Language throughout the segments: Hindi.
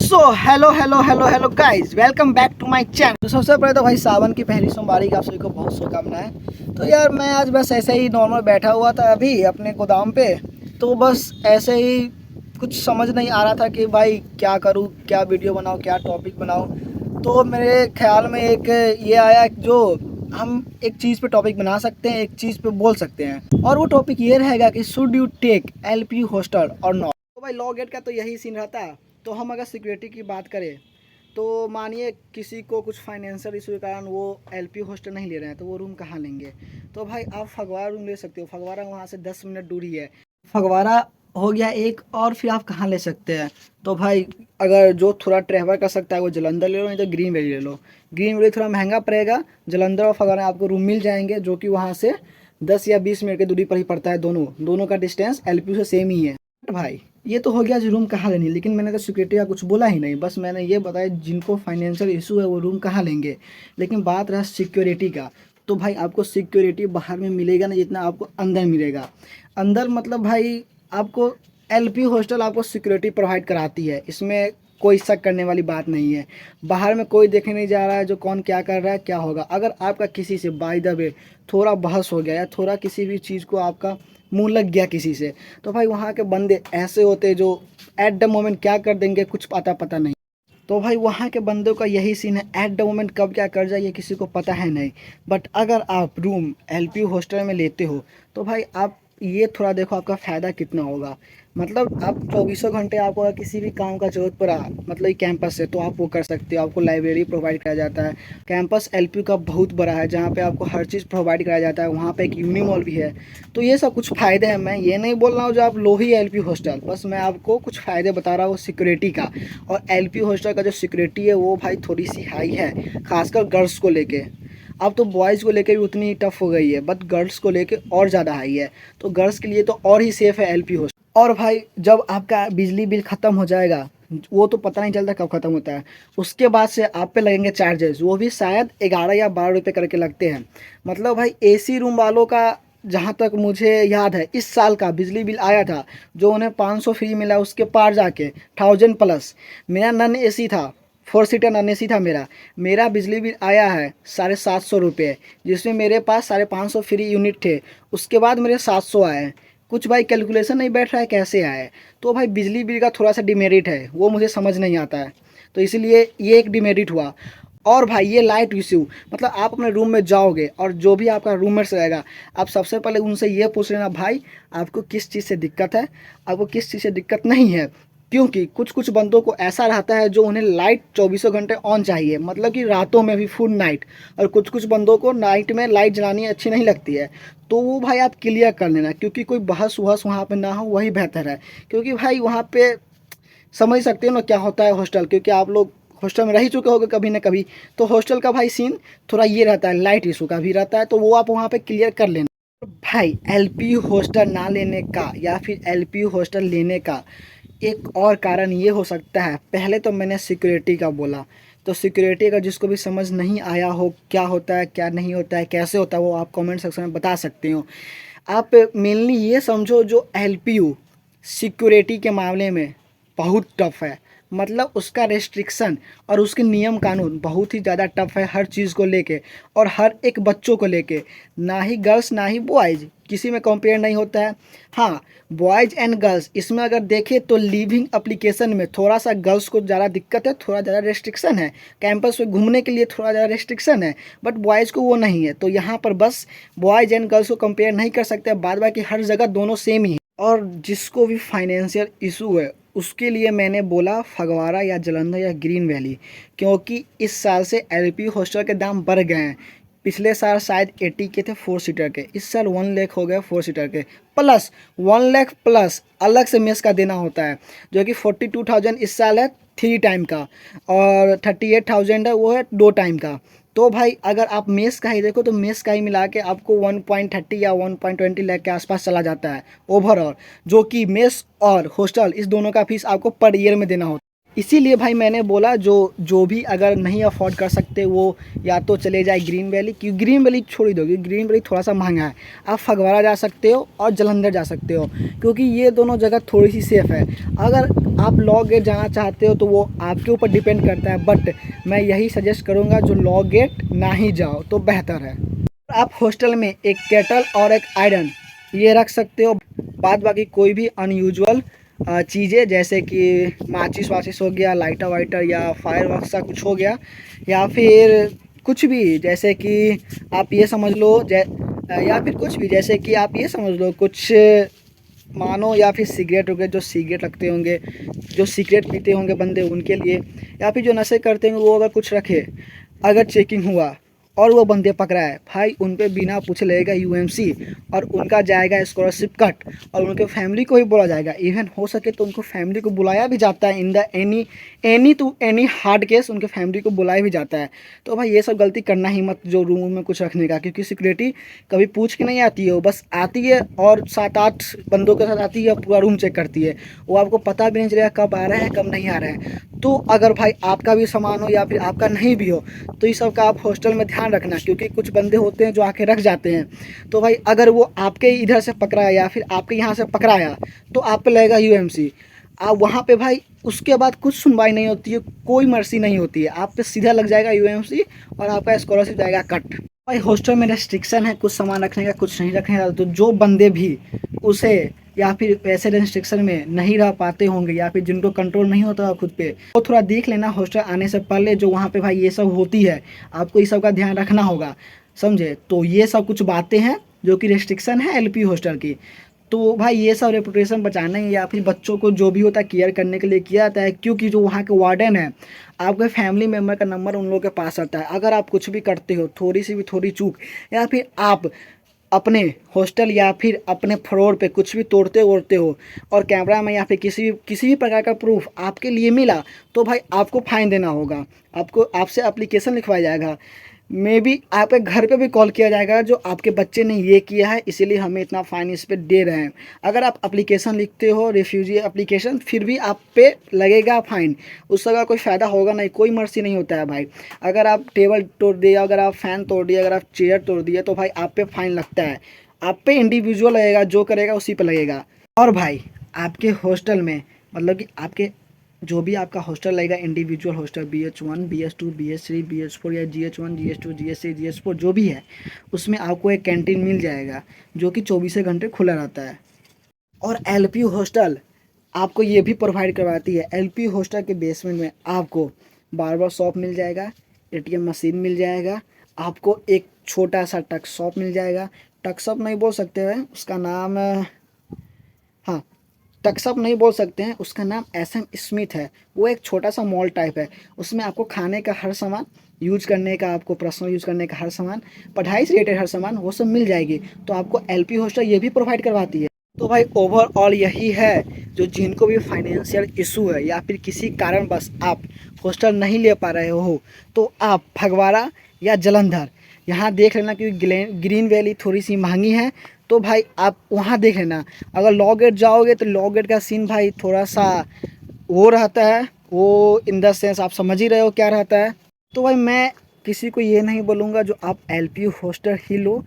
Hello guys, welcome back to my channel. तो सबसे पहले तो भाई सावन की पहली सोमवारी की आप सभी को बहुत शुभकामनाएं। तो यार मैं आज बस ऐसे ही नॉर्मल बैठा हुआ था अभी अपने गोदाम पे। तो बस ऐसे ही कुछ समझ नहीं आ रहा था कि भाई क्या करूं, क्या वीडियो बनाऊं, क्या टॉपिक बनाऊं। तो मेरे ख्याल में एक ये आया जो हम एक चीज़ पे टॉपिक बना सकते हैं, एक चीज़ पे बोल सकते हैं, और वो टॉपिक ये रहेगा कि should you take LP hostel और नॉट। तो भाई लॉ गेट का तो यही सीन रहता है। तो हम अगर सिक्योरिटी की बात करें तो मानिए किसी को कुछ फाइनेंशियल इशू के कारण वो एलपी हॉस्टल नहीं ले रहे हैं, तो वो रूम कहाँ लेंगे। तो भाई आप फगवाड़ा रूम ले सकते हो, फगवाड़ा वहाँ से 10 मिनट दूरी है। फगवाड़ा हो गया एक, और फिर आप कहाँ ले सकते हैं। तो भाई अगर जो थोड़ा ट्रैवल कर सकता है वो जलंधर ले लो, नहीं तो ग्रीन वैली ले लो। ग्रीन वैली थोड़ा महंगा पड़ेगा, जलंधर और फगवाड़ा आपको रूम मिल जाएंगे जो कि वहाँ से 10 या 20 मिनट की दूरी पर ही पड़ता है। दोनों का डिस्टेंस एलपी से सेम ही है। भाई ये तो हो गया जो रूम कहाँ लेनी, लेकिन मैंने तो सिक्योरिटी का कुछ बोला ही नहीं। बस मैंने ये बताया जिनको फाइनेंशियल इशू है वो रूम कहाँ लेंगे। लेकिन बात रहा सिक्योरिटी का, तो भाई आपको सिक्योरिटी बाहर में मिलेगा ना जितना आपको अंदर मिलेगा। अंदर मतलब भाई आपको एलपी हॉस्टल आपको सिक्योरिटी प्रोवाइड कराती है, इसमें कोई शक करने वाली बात नहीं है। बाहर में कोई देखने नहीं जा रहा है जो कौन क्या कर रहा है, क्या होगा। अगर आपका किसी से बाय द वे थोड़ा बहस हो गया या थोड़ा किसी भी चीज़ को आपका मुंह लग गया किसी से, तो भाई वहाँ के बंदे ऐसे होते जो एट द मोमेंट क्या कर देंगे कुछ पता नहीं। तो भाई वहाँ के बंदों का यही सीन है, एट द मोमेंट कब क्या कर जाए ये किसी को पता है नहीं। बट अगर आप रूम एलपी हॉस्टल में लेते हो तो भाई आप ये थोड़ा देखो आपका फ़ायदा कितना होगा। मतलब आप 24 घंटे आपको अगर किसी भी काम का जरूरत पड़ा, मतलब कैंपस से, तो आप वो कर सकते हो। आपको लाइब्रेरी प्रोवाइड कराया जाता है। कैंपस एलपी का बहुत बड़ा है जहाँ पे आपको हर चीज़ प्रोवाइड कराया जाता है। वहाँ पे एक यूनी मॉल भी है। तो ये सब कुछ फ़ायदे हैं। मैं ये नहीं बोल रहा हूँ जो आप लो ही एलपी हॉस्टल, बस मैं आपको कुछ फ़ायदे बता रहा हूँ सिक्योरिटी का। और एलपी हॉस्टल का जो सिक्योरिटी है वो भाई थोड़ी सी हाई है, खासकर गर्ल्स को लेके। अब तो बॉयज़ को लेके भी उतनी ही टफ हो गई है, बट गर्ल्स को लेके और ज़्यादा हाई है। तो गर्ल्स के लिए तो और ही सेफ़ है एलपी हॉस्टल। और भाई जब आपका बिजली बिल ख़त्म हो जाएगा, वो तो पता नहीं चलता कब ख़त्म होता है, उसके बाद से आप पे लगेंगे चार्जेस। वो भी शायद 11 या 12 रुपये करके लगते हैं। मतलब भाई एसी रूम वालों का, जहाँ तक मुझे याद है, इस साल का बिजली बिल आया था जो उन्हें 500 फ्री मिला, उसके पार जाके 1000+। मेरा नन एसी था, 4 सीटर नन एसी था मेरा। मेरा बिजली बिल आया है 750 रुपये, जिसमें मेरे पास 550 फ्री यूनिट थे। उसके बाद मेरे 700 आए हैं। कुछ भाई कैलकुलेशन नहीं बैठ रहा है कैसे आए। तो भाई बिजली बिल का थोड़ा सा डिमेरिट है, वो मुझे समझ नहीं आता है। तो इसीलिए ये एक डिमेरिट हुआ। और भाई ये लाइट इशू, मतलब आप अपने रूम में जाओगे और जो भी आपका रूममेट्स रहेगा, आप सबसे पहले उनसे ये पूछ लेना भाई आपको किस चीज़ से दिक्कत है, आपको किस चीज़ से दिक्कत नहीं है। क्योंकि कुछ कुछ बंदों को ऐसा रहता है जो उन्हें लाइट 24 घंटे ऑन चाहिए, मतलब कि रातों में भी फुल नाइट। और कुछ कुछ बंदों को नाइट में लाइट जलानी अच्छी नहीं लगती है। तो वो भाई आप क्लियर कर लेना, क्योंकि कोई बहस वहस वहाँ पे ना हो, वही बेहतर है। क्योंकि भाई वहाँ पे समझ सकते हो ना क्या होता है हॉस्टल, क्योंकि आप लोग हॉस्टल में रह ही चुके होगे कभी ना कभी। तो हॉस्टल का भाई सीन थोड़ा ये रहता है, लाइट इशू का भी रहता है, तो वो आप वहाँ पे क्लियर कर लेना। भाई एलपी हॉस्टल ना लेने का या फिर एलपी हॉस्टल लेने का एक और कारण ये हो सकता है। पहले तो मैंने सिक्योरिटी का बोला, तो सिक्योरिटी का जिसको भी समझ नहीं आया हो क्या होता है, क्या नहीं होता है, कैसे होता है, वो आप कमेंट सेक्शन में बता सकते हो। आप मेनली ये समझो जो एलपीयू सिक्योरिटी के मामले में बहुत टफ है। मतलब उसका रेस्ट्रिक्शन और उसके नियम कानून बहुत ही ज़्यादा टफ है हर चीज़ को लेके, और हर एक बच्चों को लेके। ना ही गर्ल्स ना ही बॉयज़, किसी में कंपेयर नहीं होता है। हाँ, बॉयज़ एंड गर्ल्स इसमें अगर देखें तो लिविंग एप्लीकेशन में थोड़ा सा गर्ल्स को ज़्यादा दिक्कत है, थोड़ा ज़्यादा रेस्ट्रिक्शन है। कैंपस में घूमने के लिए थोड़ा ज़्यादा रेस्ट्रिक्शन है, बट बॉयज़ को वो नहीं है। तो यहाँ पर बस बॉयज़ एंड गर्ल्स को कंपेयर नहीं कर सकते, बाद बाकी हर जगह दोनों सेम ही है। और जिसको भी फाइनेंशियल इशू है उसके लिए मैंने बोला फगवाड़ा या जलंधर या ग्रीन वैली, क्योंकि इस साल से एलपी हॉस्टल के दाम बढ़ गए हैं। पिछले साल शायद 80 के थे 4 सीटर के, इस साल 1 लाख हो गए 4 सीटर के, प्लस 1 लाख प्लस अलग से मेस का देना होता है, जो कि 42,000 इस साल है 3 टाइम का, और 38,000 है वो है 2 टाइम का। तो भाई अगर आप मेस का ही देखो तो मेस का ही मिला के आपको 1.30 या 1.20 लाख के आसपास चला जाता है ओवरऑल, जो कि मेस और हॉस्टल इस दोनों का फीस आपको पर ईयर में देना होता है। इसीलिए भाई मैंने बोला जो जो भी अगर नहीं अफोर्ड कर सकते वो या तो चले जाए ग्रीन वैली, क्योंकि ग्रीन वैली छोड़ ही दो क्योंकि ग्रीन वैली थोड़ा सा महंगा है। आप फगवाड़ा जा सकते हो और जलंधर जा सकते हो, क्योंकि ये दोनों जगह थोड़ी सी सेफ़ है। अगर आप लॉ गेट जाना चाहते हो तो वो आपके ऊपर डिपेंड करता है, बट मैं यही सजेस्ट करूँगा जो लॉ गेट ना ही जाओ तो बेहतर है। आप हॉस्टल में एक केटल और एक आयरन ये रख सकते हो। बाद बाकी कोई भी अनयूजुअल चीज़ें जैसे कि माचिस वाचिस हो गया, लाइटर वाइटर या फायर वर्क सा कुछ हो गया, या फिर कुछ भी जैसे कि आप ये समझ लो या फिर कुछ भी जैसे कि आप ये समझ लो कुछ मानो, या फिर सिगरेट वगैरह जो सिगरेट रखते होंगे, जो सिगरेट पीते होंगे बंदे उनके लिए, या फिर जो नशे करते होंगे वो अगर कुछ रखे, अगर चेकिंग हुआ और वो बंदे पकड़ा है भाई, उन पे बिना पूछे लगेगा यूएमसी और उनका जाएगा स्कॉलरशिप कट, और उनके फैमिली को भी बोला जाएगा। इवन हो सके तो उनको फैमिली को बुलाया भी जाता है। In the any hard case उनके फैमिली को बुलाया भी जाता है। तो भाई ये सब गलती करना ही मत जो रूम में कुछ रखने का, क्योंकि सिक्योरिटी कभी पूछ के नहीं आती है, वो बस आती है और 7-8 बंदों के साथ आती है, पूरा रूम चेक करती है। वो आपको पता भी नहीं चलेगा कब आ रहे हैं कब नहीं आ रहे हैं। तो अगर भाई आपका भी सामान हो या फिर आपका नहीं भी हो तो इस सब का आप हॉस्टल में ध्यान रखना, क्योंकि कुछ बंदे होते हैं जो आके रख जाते हैं। तो भाई अगर वो आपके इधर से पकड़ाया या फिर आपके यहाँ से पकड़ाया तो आप पे लगेगा यूएमसी। आप वहाँ पे भाई उसके बाद कुछ सुनवाई नहीं होती है, कोई मर्सी नहीं होती है, आप पे सीधा लग जाएगा यूएमसी और आपका स्कॉलरशिप जाएगा कट। भाई हॉस्टल में रेस्ट्रिक्शन है कुछ सामान रखने का कुछ नहीं रखने का, तो जो बंदे भी उसे या फिर वैसे रेस्ट्रिक्शन में नहीं रह पाते होंगे या फिर जिनको कंट्रोल नहीं होता है खुद पे, वो थोड़ा देख लेना हॉस्टल आने से पहले जो वहाँ पे भाई ये सब होती है, आपको इस सब का ध्यान रखना होगा, समझे। तो ये सब कुछ बातें हैं जो कि रेस्ट्रिक्शन है एलपी हॉस्टल की। तो भाई ये सब रेपुटेशन बचाने या फिर बच्चों को जो भी होता है केयर करने के लिए किया जाता है, क्योंकि जो वहाँ के वार्डन है आपके फैमिली मेम्बर का नंबर उन लोगों के पास आता है। अगर आप कुछ भी करते हो, थोड़ी सी भी थोड़ी चूक, या फिर आप अपने हॉस्टल या फिर अपने फ्लोर पे कुछ भी तोड़ते वोड़ते हो और कैमरा में या फिर किसी भी प्रकार का प्रूफ आपके लिए मिला तो भाई आपको फाइन देना होगा। आपको आपसे एप्लीकेशन लिखवाया जाएगा, मे बी आपके घर पे भी कॉल किया जाएगा जो आपके बच्चे ने ये किया है इसीलिए हमें इतना फाइन इस पे दे रहे हैं। अगर आप एप्लीकेशन लिखते हो रिफ्यूजी एप्लीकेशन फिर भी आप पे लगेगा फाइन, उसका का कोई फ़ायदा होगा नहीं, कोई मर्सी नहीं होता है भाई। अगर आप टेबल तोड़ दिए, अगर आप फ़ैन तोड़ दिए, अगर आप चेयर तोड़ दिए तो भाई आप पे फाइन लगता है। आप पे इंडिविजुअल लगेगा, जो करेगा उसी पे लगेगा। और भाई आपके हॉस्टल में मतलब कि आपके जो भी आपका हॉस्टल लगेगा individual hostel BH1 BH2 BH3 BH4 या GH1 GH2 GH3 GH4 जो भी है, उसमें आपको एक कैंटीन मिल जाएगा जो कि 24 घंटे खुला रहता है। और एलपी हॉस्टल आपको ये भी प्रोवाइड करवाती है, एलपी हॉस्टल के बेसमेंट में आपको बार्बर शॉप मिल जाएगा, ATM मशीन मिल जाएगा, आपको एक छोटा सा टक शॉप मिल जाएगा। टक शॉप नहीं बोल सकते हैं उसका नाम, हाँ टक्सअप नहीं बोल सकते हैं, उसका नाम SM स्मिथ है। वो एक छोटा सा मॉल टाइप है, उसमें आपको खाने का हर सामान, यूज करने का, आपको पर्सनल यूज़ करने का हर सामान, पढ़ाई से रिलेटेड हर सामान वो सब मिल जाएगी। तो आपको एलपी हॉस्टल ये भी प्रोवाइड करवाती है। तो भाई ओवरऑल यही है, जो जिनको भी फाइनेंशियल इशू है या फिर किसी कारण बस आप हॉस्टल नहीं ले पा रहे हो तो आप फगवाड़ा या जलंधर यहाँ देख लेना, क्योंकि ग्रीन वैली थोड़ी सी महंगी है तो भाई आप वहाँ देख लेना। अगर लॉ गेट जाओगे तो लॉ गेट का सीन भाई थोड़ा सा वो रहता है, वो इन द सेंस आप समझ ही रहे हो क्या रहता है। तो भाई मैं किसी को ये नहीं बोलूँगा जो आप LP hostel he low,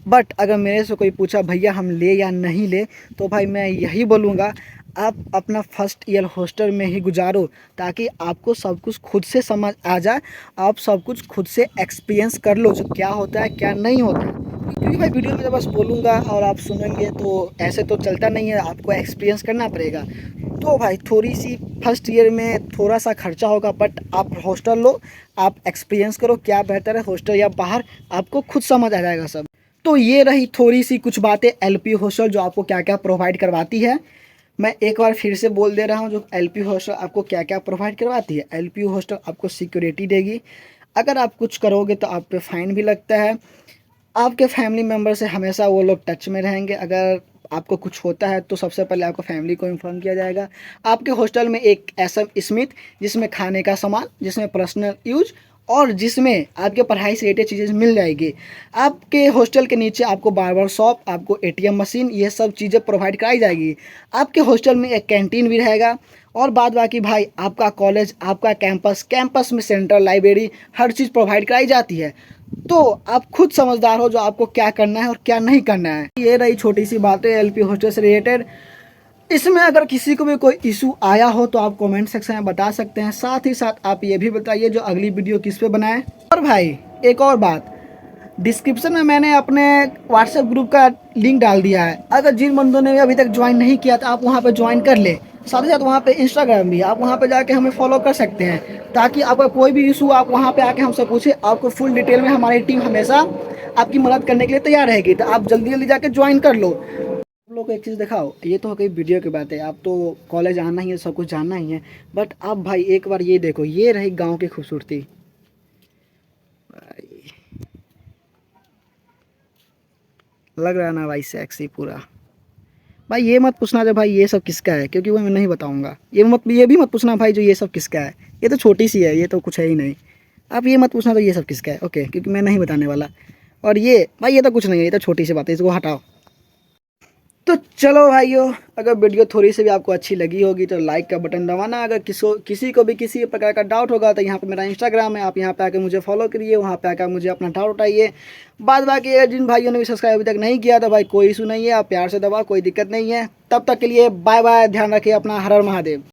but अगर मेरे से कोई पूछा भैया हम ले या नहीं ले तो भाई मैं यही बोलूँगा आप अपना फर्स्ट ईयर हॉस्टल में ही गुजारो, ताकि आपको सब कुछ खुद से समझ आ जाए, आप सब कुछ खुद से एक्सपीरियंस कर लो जो क्या होता है क्या नहीं होता है। क्योंकि भाई वीडियो में जब बस बोलूँगा और आप सुनेंगे तो ऐसे तो चलता नहीं है, आपको एक्सपीरियंस करना पड़ेगा। तो भाई थोड़ी सी फर्स्ट ईयर में थोड़ा सा खर्चा होगा, बट आप हॉस्टल लो, आप एक्सपीरियंस करो क्या बेहतर है हॉस्टल या बाहर, आपको खुद समझ आ जाएगा सब। तो ये रही थोड़ी सी कुछ बातें एलपी हॉस्टल जो आपको क्या क्या प्रोवाइड करवाती है। मैं एक बार फिर से बोल दे रहा हूँ जो एलपी हॉस्टल आपको क्या क्या प्रोवाइड करवाती है। एलपी हॉस्टल आपको सिक्योरिटी देगी, अगर आप कुछ करोगे तो आप पे फाइन भी लगता है, आपके फैमिली मेम्बर से हमेशा वो लोग टच में रहेंगे, अगर आपको कुछ होता है तो सबसे पहले आपको फैमिली को इन्फॉर्म किया जाएगा। आपके हॉस्टल में एक SM स्मिथ जिसमें खाने का सामान, जिसमें पर्सनल यूज और जिसमें आपके पढ़ाई से रिलेटेड चीज़ें मिल जाएगी। आपके हॉस्टल के नीचे आपको बार्बर शॉप, आपको ATM मशीन, ये सब चीज़ें प्रोवाइड कराई जाएगी। आपके हॉस्टल में एक कैंटीन भी रहेगा और बाद बाकी भाई आपका कॉलेज, आपका कैंपस में सेंट्रल लाइब्रेरी हर चीज़ प्रोवाइड कराई जाती है। तो आप खुद समझदार हो जो आपको क्या करना है और क्या नहीं करना है। ये रही छोटी सी बातें एलपी हॉस्टल से रिलेटेड। इसमें अगर किसी को भी कोई इशू आया हो तो आप कमेंट सेक्शन में बता सकते हैं। साथ ही साथ आप ये भी बताइए जो अगली वीडियो किस पे बनाएं। और भाई एक और बात, डिस्क्रिप्शन में मैंने अपने व्हाट्सएप ग्रुप का लिंक डाल दिया है। अगर जिन बंदों ने अभी तक ज्वाइन नहीं किया तो आप वहाँ पे ज्वाइन कर ले। साथ ही साथ वहाँ पे इंस्टाग्राम भी, आप वहाँ पे जाके हमें फॉलो कर सकते हैं, ताकि आपका कोई भी इशू आप वहाँ पे आके हमसे पूछे। आपको फुल डिटेल में हमारी टीम हमेशा आपकी मदद करने के लिए तैयार रहेगी। तो आप जल्दी जल्दी जाके ज्वाइन कर लो। आप लोग को एक चीज़ दिखाओ, ये तो कई वीडियो की बात है, आप तो कॉलेज आना ही है, सब कुछ जानना ही है, बट आप भाई एक बार ये देखो, ये रही गाँव की खूबसूरती। लग रहा है ना भाई सेक्सी पूरा। भाई ये मत पूछना जो भाई ये सब किसका है, क्योंकि वो मैं नहीं बताऊंगा। ये भी मत पूछना भाई जो ये सब किसका है, ये तो छोटी सी है, ये तो कुछ है ही नहीं। आप ये मत पूछना तो ये सब किसका है, ओके, क्योंकि मैं नहीं बताने वाला। और ये भाई ये तो कुछ नहीं है, ये तो छोटी सी बात है, इसको हटाओ। तो चलो भाइयों, अगर वीडियो थोड़ी सी भी आपको अच्छी लगी होगी तो लाइक का बटन दबाना। अगर किसी को भी किसी प्रकार का डाउट होगा तो यहाँ पे मेरा इंस्टाग्राम है, आप यहाँ पे आके मुझे फॉलो करिए, वहाँ पे आकर मुझे अपना डाउट उठाइए। बाद बाकी अगर जिन भाइयों ने भी सब्सक्राइब अभी तक नहीं किया तो भाई कोई इशू नहीं है, आप प्यार से दबाओ, कोई दिक्कत नहीं है। तब तक के लिए बाय बाय, ध्यान रखिए अपना। हर हर महादेव।